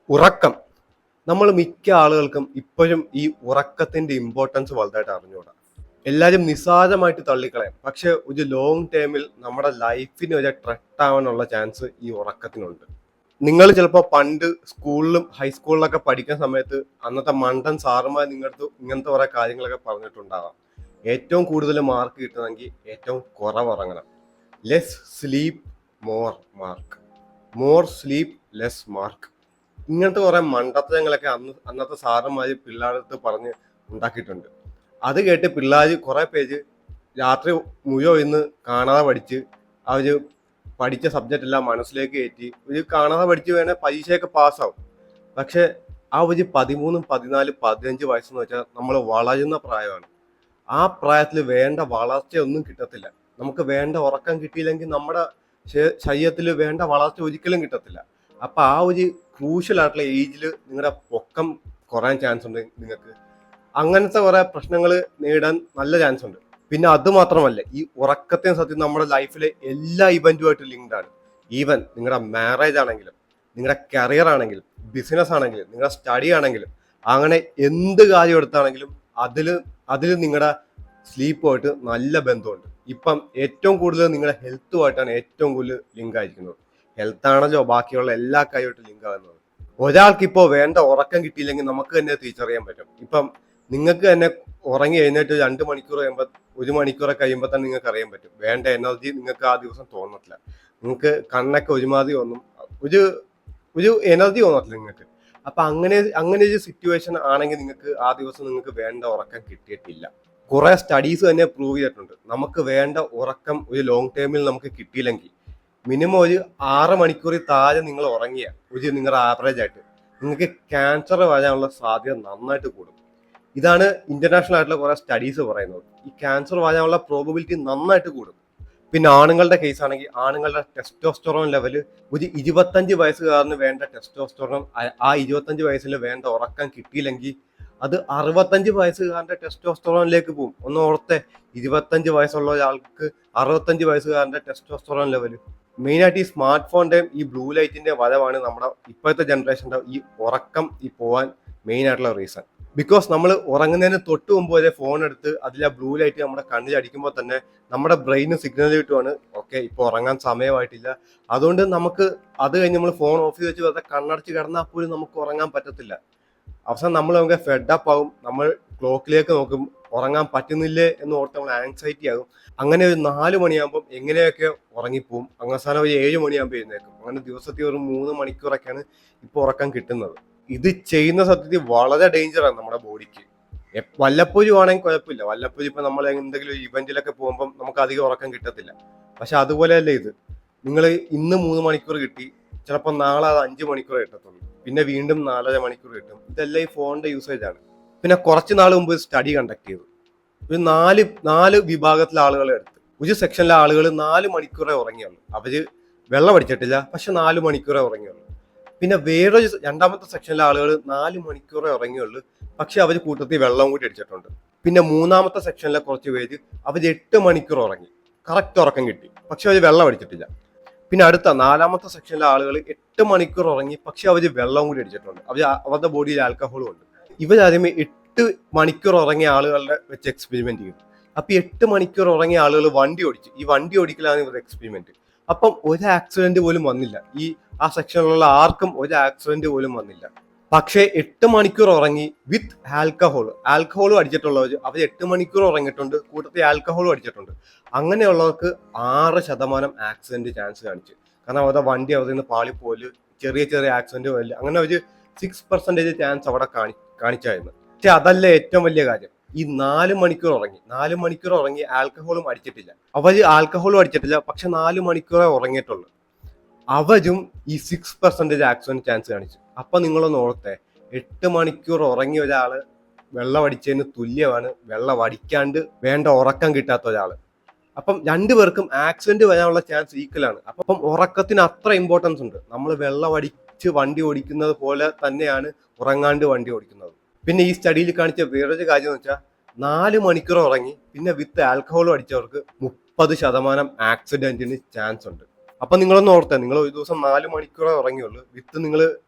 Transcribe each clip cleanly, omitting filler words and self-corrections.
ഉറക്കം. നമ്മൾ മിക്ക ആളുകൾക്കും ഇപ്പോഴും ഈ ഉറക്കത്തിന്റെ ഇമ്പോർട്ടൻസ് വലുതായിട്ട് അറിഞ്ഞുകൂടാ. എല്ലാവരും നിസ്സാരമായിട്ട് തള്ളിക്കളയാം. പക്ഷെ ഒരു ലോങ് ടേമിൽ നമ്മുടെ ലൈഫിന് ഒരു ത്രെട്ട് ആവാനുള്ള ചാൻസ് ഈ ഉറക്കത്തിനുണ്ട്. നിങ്ങൾ ചിലപ്പോൾ പണ്ട് സ്കൂളിലും ഹൈസ്കൂളിലൊക്കെ പഠിക്കുന്ന സമയത്ത് അന്നത്തെ മണ്ടൻ സാറുമാർ നിങ്ങളുടെ ഇങ്ങനത്തെ കുറെ കാര്യങ്ങളൊക്കെ പറഞ്ഞിട്ടുണ്ടാകാം. ഏറ്റവും കൂടുതൽ മാർക്ക് കിട്ടണമെങ്കിൽ ഏറ്റവും കുറവ് ഉറങ്ങണം. Less sleep more mark, more sleep less mark. ഇങ്ങനത്തെ കുറെ മണ്ടത്തരങ്ങളൊക്കെ അന്നത്തെ സാറന്മാര് പിള്ളേരടുത്ത് പറഞ്ഞ് ഉണ്ടാക്കിയിട്ടുണ്ട്. അത് കേട്ട് പിള്ളേർ കുറെ പേര് രാത്രി മുഴുവൻ ഇന്ന് കാണാതെ പഠിച്ച് അവര് പഠിച്ച സബ്ജക്റ്റ് എല്ലാം മനസ്സിലേക്ക് കയറ്റി ഒരു കാണാതെ പഠിച്ച് വേണേൽ പരീക്ഷയൊക്കെ പാസ്സാവും. പക്ഷെ ആ ഒരു 13, 14, 15 വയസ്സെന്ന് വെച്ചാൽ നമ്മൾ വളരുന്ന പ്രായമാണ്. ആ പ്രായത്തിൽ വേണ്ട വളർച്ചയൊന്നും കിട്ടത്തില്ല. നമുക്ക് വേണ്ട ഉറക്കം കിട്ടിയില്ലെങ്കിൽ നമ്മുടെ ശരീരത്തിൽ വേണ്ട വളർച്ച ഒരിക്കലും കിട്ടത്തില്ല. അപ്പൊ ആ ഒരു ക്രൂഷ്യൽ ആയിട്ടുള്ള ഏജിൽ നിങ്ങളുടെ പൊക്കം കുറയാൻ ചാൻസ് ഉണ്ട്. നിങ്ങൾക്ക് അങ്ങനത്തെ കുറെ പ്രശ്നങ്ങൾ നേരിടാൻ നല്ല ചാൻസ് ഉണ്ട്. പിന്നെ അത് മാത്രമല്ല, ഈ ഉറക്കത്തെ സത്യം നമ്മുടെ ലൈഫിലെ എല്ലാ ഇവന്റുമായിട്ട് ലിങ്ക്ഡ് ആണ്. ഈവൻ നിങ്ങളുടെ മാരേജ് ആണെങ്കിലും, നിങ്ങളുടെ കരിയർ ആണെങ്കിലും, ബിസിനസ് ആണെങ്കിലും, നിങ്ങളുടെ സ്റ്റഡി ആണെങ്കിലും, അങ്ങനെ എന്ത് കാര്യം എടുത്താണെങ്കിലും അതിൽ നിങ്ങളുടെ സ്ലീപ്പുമായിട്ട് നല്ല ബന്ധമുണ്ട്. ഇപ്പം ഏറ്റവും കൂടുതൽ നിങ്ങളുടെ ഹെൽത്തുമായിട്ടാണ് ഏറ്റവും കൂടുതൽ ലിങ്ക് ആയിരിക്കുന്നത്. ഹെൽത്ത് ആണല്ലോ ബാക്കിയുള്ള എല്ലാ കാര്യമായിട്ട് ലിങ്ക് ആകുന്നത്. ഒരാൾക്ക് ഇപ്പോൾ വേണ്ട ഉറക്കം കിട്ടിയില്ലെങ്കിൽ നമുക്ക് തന്നെ തിരിച്ചറിയാൻ പറ്റും. ഇപ്പം നിങ്ങൾക്ക് തന്നെ ഉറങ്ങി എഴുന്നേറ്റ് 2 മണിക്കൂർ കഴിയുമ്പോൾ, 1 മണിക്കൂറൊക്കെ കഴിയുമ്പോൾ തന്നെ നിങ്ങൾക്ക് അറിയാൻ പറ്റും വേണ്ട എനർജി നിങ്ങൾക്ക് ആ ദിവസം തോന്നത്തില്ല. നിങ്ങൾക്ക് കണ്ണൊക്കെ ഒരുമാതിരി ഒന്നും ഒരു ഒരു എനർജി തോന്നത്തില്ല നിങ്ങൾക്ക്. അപ്പൊ അങ്ങനെ ഒരു സിറ്റുവേഷൻ ആണെങ്കിൽ നിങ്ങൾക്ക് ആ ദിവസം നിങ്ങൾക്ക് വേണ്ട ഉറക്കം കിട്ടിയിട്ടില്ല. കുറെ സ്റ്റഡീസ് തന്നെ പ്രൂവ് ചെയ്തിട്ടുണ്ട്. നമുക്ക് വേണ്ട ഉറക്കം ഒരു ലോങ് ടേമിൽ നമുക്ക് കിട്ടിയില്ലെങ്കിൽ മിനിമം ഒരു 6 മണിക്കൂറിൽ താഴെ നിങ്ങൾ ഉറങ്ങിയ നിങ്ങളുടെ ആവറേജ് ആയിട്ട് നിങ്ങൾക്ക് ക്യാൻസർ വരാനുള്ള സാധ്യത നന്നായിട്ട് കൂടും. ഇതാണ് ഇന്റർനാഷണൽ ആയിട്ടുള്ള കുറെ സ്റ്റഡീസ് പറയുന്നത്. ഈ ക്യാൻസർ വരാനുള്ള പ്രോബബിലിറ്റി നന്നായിട്ട് കൂടും. പിന്നെ ആണുങ്ങളുടെ കേസ് ആണെങ്കിൽ ആണുങ്ങളുടെ ടെസ്റ്റോസ്റ്ററോൺ ലെവല് ഒരു 25 വയസ്സുകാരന് വേണ്ട ടെസ്റ്റോസ്റ്ററോൺ ആ 25 വയസ്സിൽ വേണ്ട ഉറക്കം കിട്ടിയില്ലെങ്കിൽ അത് 65 വയസ്സുകാരന്റെ ടെസ്റ്റോസ്റ്ററോണിലേക്ക് പോകും. ഒന്ന് ഓർത്തെ, 25 വയസ്സുള്ള ഒരാൾക്ക് 65 വയസ്സുകാരന്റെ ടെസ്റ്റോസ്റ്ററോൺ ലെവല്. മെയിനായിട്ട് ഈ സ്മാർട്ട് ഫോണിന്റെയും ഈ ബ്ലൂ ലൈറ്റിന്റെ വരവാണ് നമ്മുടെ ഇപ്പോഴത്തെ ജനറേഷന്റെ ഈ ഉറക്കം പോവാൻ മെയിൻ ആയിട്ടുള്ള റീസൺ. ബിക്കോസ് നമ്മൾ ഉറങ്ങുന്നതിന് തൊട്ട് മുമ്പ് വരെ ഫോൺ എടുത്ത് അതിലെ ബ്ലൂ ലൈറ്റ് നമ്മുടെ കണ്ണിൽ അടിക്കുമ്പോൾ തന്നെ നമ്മുടെ ബ്രെയിന് സിഗ്നൽ കിട്ടുവാണ്, ഓക്കെ ഇപ്പോൾ ഉറങ്ങാൻ സമയമായിട്ടില്ല. അതുകൊണ്ട് നമുക്ക് അത് കഴിഞ്ഞ് നമ്മൾ ഫോൺ ഓഫ് ചെയ്ത് വെച്ച് വെറുതെ കണ്ണടച്ച് കിടന്നാൽ പോലും നമുക്ക് ഉറങ്ങാൻ പറ്റത്തില്ല. അവസാനം നമുക്ക് ഫെഡപ്പ് ആവും. നമ്മൾ ക്ലോക്കിലേക്ക് നോക്കും, ഉറങ്ങാൻ പറ്റുന്നില്ലേ എന്ന് ഓർത്ത് നമ്മൾ ആൻസൈറ്റി ആകും. അങ്ങനെ ഒരു 4 മണിയാകുമ്പോൾ എങ്ങനെയൊക്കെ ഉറങ്ങിപ്പോവും. അവസാനം ഒരു 7 മണിയാകുമ്പോൾ എഴുന്നേക്കും. അങ്ങനെ ദിവസത്തിൽ ഒരു 3 മണിക്കൂറൊക്കെയാണ് ഇപ്പോൾ ഉറക്കം കിട്ടുന്നത്. ഇത് ചെയ്യുന്ന സത്യത്തിൽ വളരെ ഡേഞ്ചറാണ് നമ്മുടെ ബോഡിക്ക്. വല്ലപ്പോഴും ആണെങ്കിൽ കുഴപ്പമില്ല. വല്ലപ്പോഴും ഇപ്പൊ നമ്മൾ എന്തെങ്കിലും ഇവന്റിലൊക്കെ പോകുമ്പോൾ നമുക്ക് അധികം ഉറക്കം കിട്ടത്തില്ല. പക്ഷെ അതുപോലെയല്ല ഇത്. നിങ്ങൾ ഇന്ന് 3 മണിക്കൂർ കിട്ടി, ചിലപ്പോൾ നാളെ അത് 5 മണിക്കൂർ കിട്ടത്തുള്ളൂ. പിന്നെ വീണ്ടും 4.5 മണിക്കൂർ കിട്ടും. ഇതെല്ലാം ഈ ഫോണിന്റെ യൂസേജ് ആണ്. പിന്നെ കുറച്ച് നാൾ മുമ്പ് സ്റ്റഡി കണ്ടക്ട് ചെയ്തു. ഒരു നാല് വിഭാഗത്തിലെ ആളുകളെ എടുത്ത് ഒരു സെക്ഷനിലെ ആളുകൾ 4 മണിക്കൂറേ ഉറങ്ങിയുള്ളൂ. അവര് വെള്ളം അടിച്ചിട്ടില്ല, പക്ഷെ 4 മണിക്കൂറേ ഉറങ്ങിയുള്ളൂ. പിന്നെ വേറൊരു രണ്ടാമത്തെ സെക്ഷനിലെ ആളുകൾ 4 മണിക്കൂറേ ഉറങ്ങിയുള്ളൂ, പക്ഷെ അവർ കൂട്ടത്തിൽ വെള്ളം കൂടി അടിച്ചിട്ടുണ്ട്. പിന്നെ മൂന്നാമത്തെ സെക്ഷനിലെ കുറച്ച് പേര് അവർ 8 മണിക്കൂർ ഉറങ്ങി, കറക്റ്റ് ഉറക്കം കിട്ടി, പക്ഷെ അവർ വെള്ളം അടിച്ചിട്ടില്ല. പിന്നെ അടുത്ത 4ാമത്തെ സെക്ഷനിലെ ആളുകൾ 8 മണിക്കൂർ ഉറങ്ങി, പക്ഷെ അവർ വെള്ളം കൂടി അടിച്ചിട്ടുണ്ട്. അവരുടെ ബോഡിയിൽ ആൽക്കഹോളും ഉണ്ട്. ഇവരാദ്യമേ 8 മണിക്കൂർ ഉറങ്ങിയ ആളുകളുടെ വെച്ച് എക്സ്പെരിമെന്റ് ചെയ്തു. അപ്പൊ 8 മണിക്കൂർ ഉറങ്ങിയ ആളുകൾ വണ്ടി ഓടിച്ചു. ഈ വണ്ടി ഓടിക്കലാണ് ഇവരുടെ എക്സ്പെരിമെന്റ്. അപ്പം ഒരു ആക്സിഡന്റ് പോലും വന്നില്ല. ആ സെക്ഷനിലുള്ള ആർക്കും ഒരു ആക്സിഡന്റ് പോലും വന്നില്ല. പക്ഷേ 8 മണിക്കൂർ ഉറങ്ങി വിത്ത് ആൽക്കഹോളും അടിച്ചിട്ടുള്ളവർ അവർ 8 മണിക്കൂർ ഉറങ്ങിയിട്ടുണ്ട്, കൂട്ടത്തിൽ ആൽക്കഹോളും അടിച്ചിട്ടുണ്ട്. അങ്ങനെയുള്ളവർക്ക് 6% ആക്സിഡന്റ് ചാൻസ് കാണിച്ചു. കാരണം അവരുടെ വണ്ടി അവിടെ നിന്ന് പാളിപ്പോല്, ചെറിയ ചെറിയ ആക്സിഡന്റ് വരില്ല. അങ്ങനെ ഒരു 6% ചാൻസ് അവിടെ കാണിച്ചായിരുന്നു. പക്ഷെ അതല്ല ഏറ്റവും വലിയ കാര്യം. ഈ 4 മണിക്കൂർ ഉറങ്ങി ആൽക്കഹോളും അടിച്ചിട്ടില്ല. അവര് ആൽക്കഹോളും അടിച്ചിട്ടില്ല, പക്ഷെ 4 മണിക്കൂറേ ഉറങ്ങിയിട്ടുള്ളൂ. അവരും ഈ 6% ആക്സിഡന്റ് ചാൻസ് കാണിച്ചു. അപ്പൊ നിങ്ങളൊന്ന് ഓർത്തെ, 8 മണിക്കൂർ ഉറങ്ങിയ ഒരാള് വെള്ളം അടിച്ചതിന് തുല്യമാണ് വെള്ളം അടിക്കാണ്ട് വേണ്ട ഉറക്കം കിട്ടാത്ത ഒരാള്. അപ്പം രണ്ടുപേർക്കും ആക്സിഡന്റ് വരാനുള്ള ചാൻസ് ഈക്വലാണ്. അപ്പം ഉറക്കത്തിന് അത്ര ഇമ്പോർട്ടൻസ് ഉണ്ട്. നമ്മൾ വെള്ളം അടിച്ച് വണ്ടി ഓടിക്കുന്നത് പോലെ തന്നെയാണ് ഉറങ്ങാണ്ട് വണ്ടി ഓടിക്കുന്നത്. പിന്നെ ഈ സ്റ്റഡിയിൽ കാണിച്ച വേറൊരു കാര്യം എന്ന് വെച്ചാൽ 4 മണിക്കൂർ ഉറങ്ങി പിന്നെ വിത്ത് ആൽക്കഹോളും അടിച്ചവർക്ക് 30% ആക്സിഡന്റിന് ചാൻസ് ഉണ്ട്. അപ്പൊ നിങ്ങളൊന്ന് ഓർത്തേ, നിങ്ങൾ ഒരു ദിവസം 4 മണിക്കൂറേ ഉറങ്ങിയുള്ളൂ, വിത്ത് നിങ്ങൾ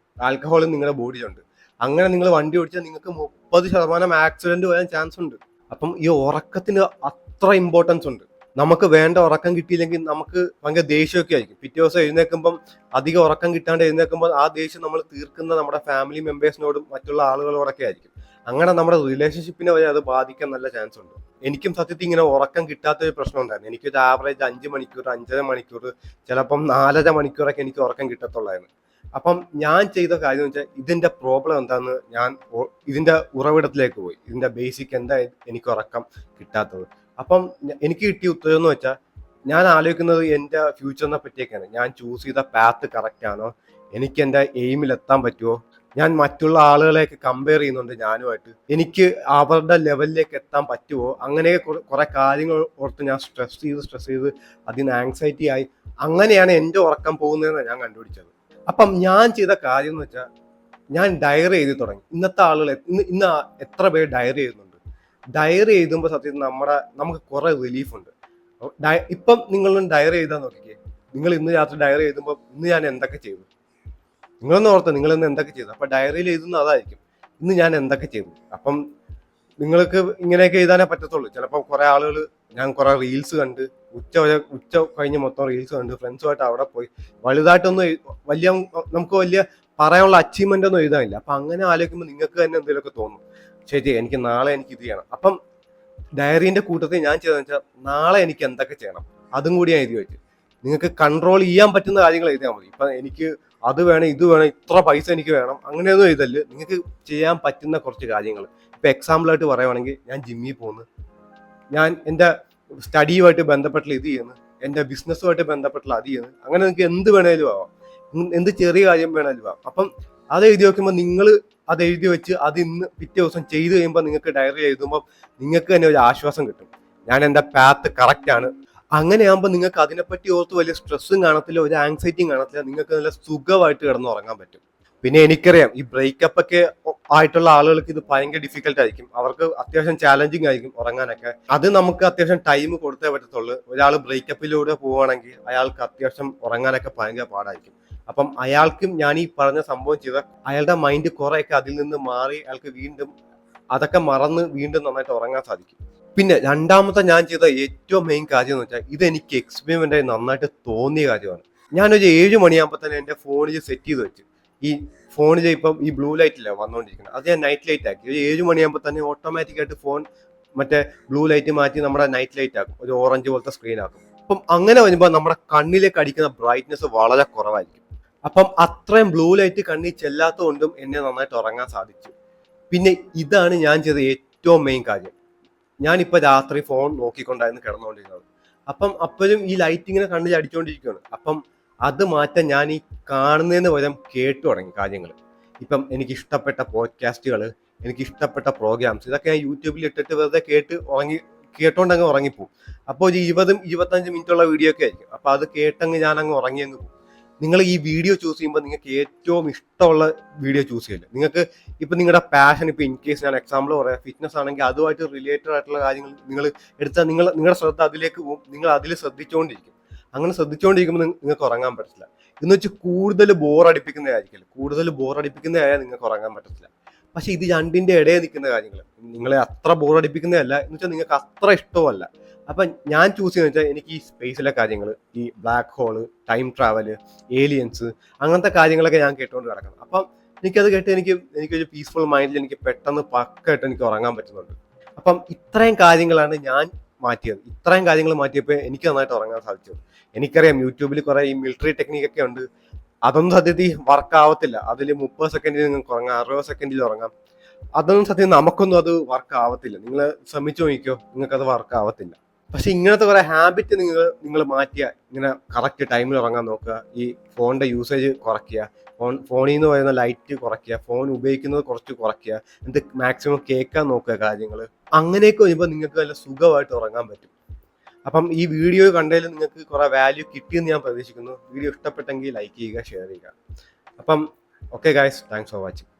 ആൽക്കഹോൾ നിങ്ങളുടെ ബോഡിയിലുണ്ട്. അങ്ങനെ നിങ്ങൾ വണ്ടി ഓടിച്ചാൽ നിങ്ങൾക്ക് 30% ആക്സിഡന്റ് വരാൻ ചാൻസ് ഉണ്ട്. അപ്പം ഈ ഉറക്കത്തിന് അത്ര ഇമ്പോർട്ടൻസ് ഉണ്ട്. നമുക്ക് വേണ്ട ഉറക്കം കിട്ടിയില്ലെങ്കിൽ നമുക്ക് ഭയങ്കര ദേഷ്യമൊക്കെ ആയിരിക്കും. പിറ്റേ ദിവസം എഴുന്നേൽക്കുമ്പം അധികം ഉറക്കം കിട്ടാണ്ട് എഴുന്നേൽക്കുമ്പോൾ ആ ദേഷ്യം നമ്മൾ തീർക്കുന്ന നമ്മുടെ ഫാമിലി മെമ്പേഴ്സിനോടും മറ്റുള്ള ആളുകളോടൊക്കെ ആയിരിക്കും. അങ്ങനെ നമ്മുടെ റിലേഷൻഷിപ്പിനെ വരെ അത് ബാധിക്കാൻ നല്ല ചാൻസ് ഉണ്ട്. എനിക്കും സത്യത്തിൽ ഇങ്ങനെ ഉറക്കം കിട്ടാത്തൊരു പ്രശ്നം ഉണ്ടായിരുന്നു. എനിക്കൊരു ആവറേജ് 5 മണിക്കൂർ, 5.5 മണിക്കൂർ, ചിലപ്പം 4.5 മണിക്കൂറൊക്കെ എനിക്ക് ഉറക്കം കിട്ടത്തുള്ളായിരുന്നു. അപ്പം ഞാൻ ചെയ്ത കാര്യം എന്ന് വെച്ചാൽ ഇതിന്റെ പ്രോബ്ലം എന്താണെന്ന് ഞാൻ ഇതിന്റെ ഉറവിടത്തിലേക്ക് പോയി. ഇതിന്റെ ബേസിക് എന്താ എനിക്ക് ഉറക്കം കിട്ടാത്തത്. അപ്പം എനിക്ക് കിട്ടിയ ഉത്തരം എന്ന് വെച്ചാൽ, ഞാൻ ആലോചിക്കുന്നത് എൻ്റെ ഫ്യൂച്ചറിനെ പറ്റിയൊക്കെയാണ്. ഞാൻ ചൂസ് ചെയ്ത പാത്ത് കറക്റ്റ് ആണോ, എനിക്ക് എൻ്റെ എയിമിൽ എത്താൻ പറ്റുമോ, ഞാൻ മറ്റുള്ള ആളുകളെയൊക്കെ കമ്പയർ ചെയ്യുന്നുണ്ട് ഞാനുമായിട്ട്, എനിക്ക് അവരുടെ ലെവലിലേക്ക് എത്താൻ പറ്റുമോ, അങ്ങനെ കുറെ കാര്യങ്ങൾ ഓർത്ത് ഞാൻ സ്ട്രെസ് ചെയ്ത് അതിന് ആങ്സൈറ്റി ആയി. അങ്ങനെയാണ് എൻ്റെ ഉറക്കം പോകുന്നതെന്ന് ഞാൻ കണ്ടുപിടിച്ചത്. അപ്പം ഞാൻ ചെയ്ത കാര്യം എന്ന് വെച്ചാൽ, ഞാൻ ഡയറി എഴുതി തുടങ്ങി. ഇന്നത്തെ ആളുകൾ ഇന്ന് എത്ര പേര് ഡയറി എഴുതുന്നുണ്ട്? ഡയറി എഴുതുമ്പോൾ സത്യത്തിൽ നമുക്ക് കുറെ റിലീഫ് ഉണ്ട്. ഇപ്പം നിങ്ങളൊന്ന് ഡയറി എഴുതാൻ നോക്കിക്കേ. നിങ്ങൾ ഇന്ന് രാത്രി ഡയറി എഴുതുമ്പോൾ ഇന്ന് ഞാൻ എന്തൊക്കെ ചെയ്തു, നിങ്ങളൊന്ന് ഓർത്ത് നിങ്ങൾ ഇന്ന് എന്തൊക്കെ ചെയ്തു. അപ്പൊ ഡയറിയിൽ എഴുതുന്ന അതായിരിക്കും, ഇന്ന് ഞാൻ എന്തൊക്കെ ചെയ്തു. അപ്പം നിങ്ങൾക്ക് ഇങ്ങനെയൊക്കെ എഴുതാനേ പറ്റത്തുള്ളൂ. ചിലപ്പോൾ കുറെ ആളുകൾ, ഞാൻ കുറെ റീൽസ് കണ്ട് ഉച്ച കഴിഞ്ഞ് മൊത്തം റീൽസ് കണ്ട് ഫ്രണ്ട്സുമായിട്ട് അവിടെ പോയി വലുതായിട്ടൊന്നും നമുക്ക് വലിയ പറയാനുള്ള അച്ചീവ്മെന്റ് ഒന്നും എഴുതാനില്ല. അപ്പൊ അങ്ങനെ ആലോചിക്കുമ്പോൾ നിങ്ങൾക്ക് തന്നെ എന്തെങ്കിലുമൊക്കെ തോന്നും, ശരി എനിക്ക് നാളെ എനിക്ക് ഇത് ചെയ്യണം. അപ്പം ഡയറീന്റെ കൂട്ടത്തിൽ ഞാൻ ചെയ്തതെന്ന് വെച്ചാൽ, നാളെ എനിക്ക് എന്തൊക്കെ ചെയ്യണം അതും കൂടി ഞാൻ എഴുതി വെച്ച്. നിങ്ങൾക്ക് കൺട്രോൾ ചെയ്യാൻ പറ്റുന്ന കാര്യങ്ങൾ എഴുതിയാൽ മതി. ഇപ്പൊ എനിക്ക് അത് വേണം, ഇത് വേണം, ഇത്ര പൈസ എനിക്ക് വേണം, അങ്ങനെയൊന്നും എഴുതല്. നിങ്ങൾക്ക് ചെയ്യാൻ പറ്റുന്ന കുറച്ച് കാര്യങ്ങൾ. ഇപ്പൊ എക്സാമ്പിളായിട്ട് പറയുവാണെങ്കിൽ, ഞാൻ ജിമ്മിൽ പോകുന്നു, ഞാൻ എൻ്റെ സ്റ്റഡിയുമായിട്ട് ബന്ധപ്പെട്ടുള്ള ഇത് ചെയ്യുന്നു, എൻ്റെ ബിസിനസ്സുമായിട്ട് ബന്ധപ്പെട്ടുള്ള അത് ചെയ്യുന്നു. അങ്ങനെ നിങ്ങൾക്ക് എന്ത് വേണേലും ആവാം, എന്ത് ചെറിയ കാര്യം വേണേലും ആവാം. അപ്പം അത് എഴുതി വെക്കുമ്പോൾ നിങ്ങൾ അത് എഴുതി വെച്ച് അത് ഇന്ന് പിറ്റേ ദിവസം ചെയ്ത് കഴിയുമ്പോൾ നിങ്ങൾക്ക് ഡയറി എഴുതുമ്പോൾ നിങ്ങൾക്ക് തന്നെ ഒരു ആശ്വാസം കിട്ടും, ഞാൻ എൻ്റെ പാത്ത് കറക്റ്റ് ആണ്. അങ്ങനെയാകുമ്പോൾ നിങ്ങൾക്ക് അതിനെപ്പറ്റി ഓർത്ത് വലിയ സ്ട്രെസ്സും കാണത്തില്ല, ഒരു ആങ്സൈറ്റിയും കാണത്തില്ല, നിങ്ങൾക്ക് നല്ല സുഖമായിട്ട് കിടന്ന് ഉറങ്ങാൻ പറ്റും. പിന്നെ എനിക്കറിയാം, ഈ ബ്രേക്കപ്പ് ഒക്കെ ആയിട്ടുള്ള ആളുകൾക്ക് ഇത് ഭയങ്കര ഡിഫിക്കൽട്ട് ആയിരിക്കും. അവർക്ക് അത്യാവശ്യം ചാലഞ്ചിങ് ആയിരിക്കും ഉറങ്ങാനൊക്കെ. അത് നമുക്ക് അത്യാവശ്യം ടൈം കൊടുത്തേ പറ്റത്തുള്ളൂ. ഒരാൾ ബ്രേക്കപ്പിലൂടെ പോവുകയാണെങ്കിൽ അയാൾക്ക് അത്യാവശ്യം ഉറങ്ങാനൊക്കെ ഭയങ്കര പാടായിരിക്കും. അപ്പം അയാൾക്കും ഞാൻ ഈ പറഞ്ഞ സംഭവം ചെയ്ത അയാളുടെ മൈൻഡ് കുറെയൊക്കെ അതിൽ നിന്ന് മാറി അയാൾക്ക് വീണ്ടും അതൊക്കെ മറന്ന് വീണ്ടും നന്നായിട്ട് ഉറങ്ങാൻ സാധിക്കും. പിന്നെ രണ്ടാമത്തെ ഞാൻ ചെയ്ത ഏറ്റവും മെയിൻ കാര്യം എന്ന് വെച്ചാൽ, ഇത് എനിക്ക് എക്സ്പെരിമെന്റ് ആയി നന്നായിട്ട് തോന്നിയ കാര്യമാണ്. ഞാനൊരു 7 മണിയാകുമ്പോൾ തന്നെ എൻ്റെ ഫോണിൽ സെറ്റ് ചെയ്ത് വെച്ചു. ഈ ഫോണിൽ ഇപ്പം ഈ ബ്ലൂ ലൈറ്റ് ഇല്ല വന്നുകൊണ്ടിരിക്കുന്നത്, അത് ഞാൻ നൈറ്റ് ലൈറ്റ് ആക്കി. ഒരു 7 മണിയാകുമ്പോൾ തന്നെ ഓട്ടോമാറ്റിക് ആയിട്ട് ഫോൺ മറ്റേ ബ്ലൂ ലൈറ്റ് മാറ്റി നമ്മുടെ നൈറ്റ് ലൈറ്റ് ആക്കും, ഒരു ഓറഞ്ച് പോലത്തെ സ്ക്രീൻ ആക്കും. അപ്പം അങ്ങനെ വരുമ്പോൾ നമ്മുടെ കണ്ണിലേക്ക് അടിക്കുന്ന ബ്രൈറ്റ്നസ് വളരെ കുറവായിരിക്കും. അപ്പം അത്രയും ബ്ലൂ ലൈറ്റ് കണ്ണിൽ ചെല്ലാത്തതുകൊണ്ടും എന്നെ നന്നായിട്ട് ഉറങ്ങാൻ സാധിച്ചു. പിന്നെ ഇതാണ് ഞാൻ ചെയ്ത ഏറ്റവും മെയിൻ കാര്യം, ഞാനിപ്പോൾ രാത്രി ഫോൺ നോക്കിക്കൊണ്ടായിരുന്നു കിടന്നുകൊണ്ടിരുന്നത്. അപ്പം അപ്പോഴും ഈ ലൈറ്റ് ഇങ്ങനെ കണ്ണിൽ അടിച്ചുകൊണ്ടിരിക്കുകയാണ്. അപ്പം അത് മാറ്റാൻ ഞാൻ ഈ കാണുന്നതിന് പകരം കേട്ടു തുടങ്ങി കാര്യങ്ങൾ. ഇപ്പം എനിക്ക് ഇഷ്ടപ്പെട്ട പോഡ്കാസ്റ്റുകൾ, എനിക്ക് ഇഷ്ടപ്പെട്ട പ്രോഗ്രാംസ്, ഇതൊക്കെ ഞാൻ യൂട്യൂബിൽ ഇട്ടിട്ട് വെറുതെ കേട്ടോണ്ടങ്ങ് ഉറങ്ങിപ്പോവും. അപ്പോൾ ഒരു 20-25 മിനിറ്റുള്ള വീഡിയോ ഒക്കെ ആയിരിക്കും. അപ്പോൾ അത് കേട്ടങ്ങ് ഞാനങ്ങ് ഉറങ്ങിയങ്ങ് പോകും. നിങ്ങൾ ഈ വീഡിയോ ചൂസ് ചെയ്യുമ്പോൾ നിങ്ങൾക്ക് ഏറ്റവും ഇഷ്ടമുള്ള വീഡിയോ ചൂസ് ചെയ്യില്ല. നിങ്ങൾക്ക് ഇപ്പം നിങ്ങളുടെ പാഷൻ, ഇപ്പം ഇൻ കേസ് ഞാൻ എക്സാമ്പിൾ പറയാം, ഫിറ്റ്നസ് ആണെങ്കിൽ അതുമായിട്ട് റിലേറ്റഡ് ആയിട്ടുള്ള കാര്യങ്ങൾ നിങ്ങൾ എടുത്താൽ നിങ്ങളുടെ ശ്രദ്ധ അതിലേക്ക് പോകും, നിങ്ങൾ അതിൽ ശ്രദ്ധിച്ചുകൊണ്ടിരിക്കും. അങ്ങനെ ശ്രദ്ധിച്ചുകൊണ്ടിരിക്കുമ്പോൾ നിങ്ങൾക്ക് ഉറങ്ങാൻ പറ്റില്ല. എന്ന് വെച്ച് കൂടുതൽ ബോറടിപ്പിക്കുന്നതായാൽ നിങ്ങൾക്ക് ഉറങ്ങാൻ പറ്റത്തില്ല. പക്ഷെ ഇത് രണ്ടിന്റെ ഇടയിൽ നിൽക്കുന്ന കാര്യങ്ങൾ നിങ്ങളെ അത്ര ബോറടിപ്പിക്കുന്നതല്ല, എന്ന് വെച്ചാൽ നിങ്ങൾക്ക് അത്ര ഇഷ്ടമല്ല. അപ്പം ഞാൻ ചൂസ് ചെയ്യുന്ന വെച്ചാൽ, എനിക്ക് ഈ സ്പേസിലെ കാര്യങ്ങൾ, ഈ black hole, time travel, aliens, അങ്ങനത്തെ കാര്യങ്ങളൊക്കെ ഞാൻ കേട്ടുകൊണ്ട് കിടക്കണം. അപ്പം എനിക്കത് കേട്ട് എനിക്കൊരു പീസ്ഫുൾ മൈൻഡിൽ എനിക്ക് പെട്ടെന്ന് പക്കായിട്ട് എനിക്ക് ഉറങ്ങാൻ പറ്റുന്നുണ്ട്. അപ്പം ഇത്രയും കാര്യങ്ങളാണ് ഞാൻ മാറ്റിയത്. ഇത്രയും കാര്യങ്ങൾ മാറ്റിയപ്പോൾ എനിക്ക് നന്നായിട്ട് ഉറങ്ങാൻ സാധിച്ചത്. എനിക്കറിയാം യൂട്യൂബിൽ കുറെ ഈ മിലിറ്ററി ടെക്നിക്കൊക്കെ ഉണ്ട്, അതൊന്നും സത്യത്തിൽ വർക്ക് ആവത്തില്ല. അതിൽ 30 സെക്കൻഡിൽ നിങ്ങൾക്ക് ഉറങ്ങാം, 60 സെക്കൻഡിൽ ഉറങ്ങാം. അതൊന്നും സത്യം നമുക്കൊന്നും അത് വർക്ക് ആവത്തില്ല. നിങ്ങൾ ശ്രമിച്ചു നോക്കിക്കോ, നിങ്ങൾക്ക് അത് വർക്ക് ആവത്തില്ല. പക്ഷെ ഇങ്ങനത്തെ കുറെ ഹാബിറ്റ് നിങ്ങൾ മാറ്റിയ, ഇങ്ങനെ കറക്റ്റ് ടൈമിൽ ഉറങ്ങാൻ നോക്കുക, ഈ ഫോണിന്റെ യൂസേജ് കുറയ്ക്കുക, ഫോണിൽ നിന്ന് വരുന്ന ലൈറ്റ് കുറയ്ക്കുക, ഫോൺ ഉപയോഗിക്കുന്നത് കുറച്ച് കുറയ്ക്കുക, എന്നിട്ട് മാക്സിമം കേൾക്കാൻ നോക്കുക കാര്യങ്ങൾ. അങ്ങനെയൊക്കെ വരുമ്പോൾ നിങ്ങൾക്ക് നല്ല സുഖമായിട്ട് ഉറങ്ങാൻ പറ്റും. അപ്പം ഈ വീഡിയോ കണ്ടതിൽ നിങ്ങൾക്ക് കുറെ വാല്യൂ കിട്ടിയെന്ന് ഞാൻ പ്രതീക്ഷിക്കുന്നു. വീഡിയോ ഇഷ്ടപ്പെട്ടെങ്കിൽ ലൈക്ക് ചെയ്യുക, ഷെയർ ചെയ്യുക. അപ്പം okay guys, thanks for watching.